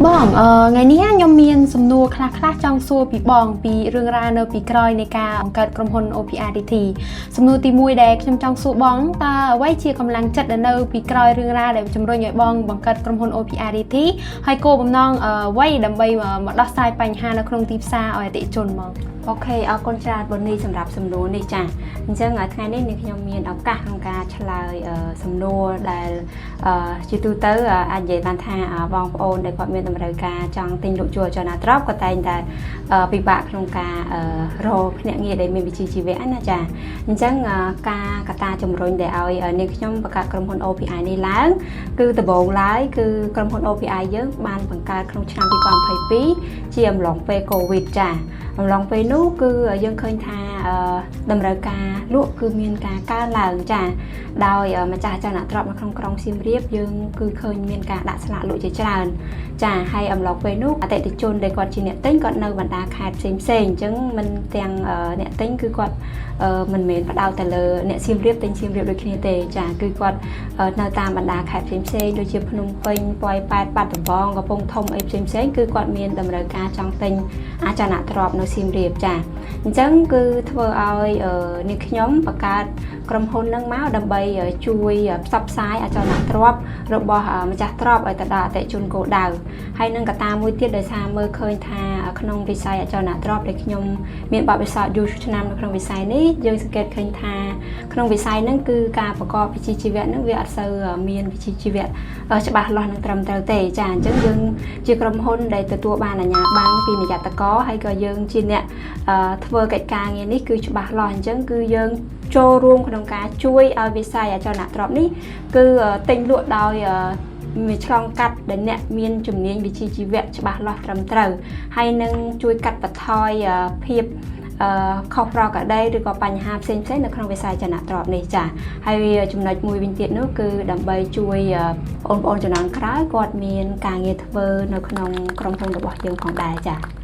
បងថ្ងៃនេះខ្ញុំមានសំណួរខ្លះៗចង់សួរពីបងពីរឿងរ៉ាវនៅពីក្រោយនៃការបង្កើតក្រុមហ៊ុន OPRDT សំណួរទី1ដែលខ្ញុំចង់សួរបងតើអ្វីជាកម្លាំងចិត្តដែលនៅពីក្រោយរឿងរ៉ាវដែលជំរុញឲ្យបងបង្កើតក្រុមហ៊ុន OPRDT ហើយគោលបំណងអ្វីដើម្បីមកដោះស្រាយបញ្ហានៅក្នុងទីផ្សារឲ្យអតិថិជនបងអូខេអរគុណច្រើនបងនេះសម្រាប់សំណួរនេះចាអញ្ចឹងថ្ងៃនេះខ្ញុំមានឱកាសក្នុងការឆ្លើយសំណួរដែលជាទូទៅអាចនិយាយបានថាបងប្អូនដែលគាត់មានតម្រូវការចង់ទិញលក់ជួលចលនាទ្រព្យក៏តែងតែពិបាកក្នុងការរកភ្នាក់ងារដែលមានវិជ្ជាជីវៈណាចាអញ្ចឹងការកត្តាជំរុញដែលឲ្យនាងខ្ញុំបង្កើតក្រុមហ៊ុន OPI នេះឡើងគឺដំបូងឡើយគឺក្រុមហ៊ុន OPI យើងបានបង្កើតក្នុងឆ្នាំ2022ជាអំឡុងពេល COVID ចាអំឡុងពេលនោះគឺយើងឃើញថាតម្រូវការលក់គឺមានការកើនឡើងចាដោយម្ចាស់ចលនាទ្រព្យនៅក្នុងក្រុងសៀមរាបយើងគឺឃើញមានការដាក់ស្លាកលក់ជាច្រើនចាហើយអំឡុងពេលនោះអតិថិជនដែលគាត់ជាអ្នកទិញគាត់នៅបណ្ដាខេត្តផ្សេងអញ្ចឹងមិនទាំងអ្នកទិញគឺគាត់មិនមែនផ្ដោតតែលើអ្នកសៀមរាបទិញសៀមរាបដូចគ្នាទេចាគឺគាត់នៅតាមបណ្ដាខេត្តផ្សេងដូចជាភ្នំពេញប៉ោយប៉ែតបាត់ដំបងកំពង់ធំអីផ្សេងគឺគាត់មានតម្រូវការចង់ទិញអចលនទ្រព្យនៅសៀមរាបចាអញ្ចឹងគឺធ្វើឲ្យនាងខ្ញុំបង្កើតក្រុមហ៊ុននឹងមកដើម្បីជួយផ្សព្វផ្សាយអចលនទ្រព្យរបស់ម្ចាស់ទ្រព្យឲ្យទៅដល់អតិថិជនគោលដៅហើយនឹងកត្តាមួយទៀតដោយសារមើលឃើញថាក្នុងវិស័យអចលនទ្រព្យដែលខ្ញុំមានបទពិសោធន៍យូរឆ្នាំនៅក្នុងវិស័យនេះយើងសង្កេតឃើញថាក្នុងវិស័យហ្នឹងគឺការប្រកបវិជ្ជាជីវៈហ្នឹងវាអត់សូវមានវិជ្ជាជីវៈច្បាស់លាស់នឹងត្រឹមត្រូវទេចាអញ្ចឹងយើងជាក្រុមហ៊ុនដែលទទួលបានអាជ្ញាប័ណ្ណពីនាយកតកហើយក៏យើងជាអ្នកធ្វើកិច្ចការងារនេះគឺច្បាស់លាស់អញ្ចឹងគឺយើងចូលរួមក្នុងការជួយឲ្យវិស័យអចលនទ្រព្យនេះគឺទិញលក់ដោយមានឆ្លងកាត់ដែលអ្នកមានជំនាញវិជ្ជាជីវៈច្បាស់លាស់ត្រឹមត្រូវហើយនឹងជួយកាត់បន្ថយភាពខុសប្រក្រតីឬក៏បញ្ហាផ្សេងៗនៅក្នុងវិស័យចលនាទ្រព្យនេះចាហើយចំណុចមួយវិញទៀតនោះគឺដើម្បីជួយបងប្អូនជំនាន់ក្រោយគាត់មានការងារធ្វើនៅក្នុងក្រុមហ៊ុនរបស់យើងផងដែរចា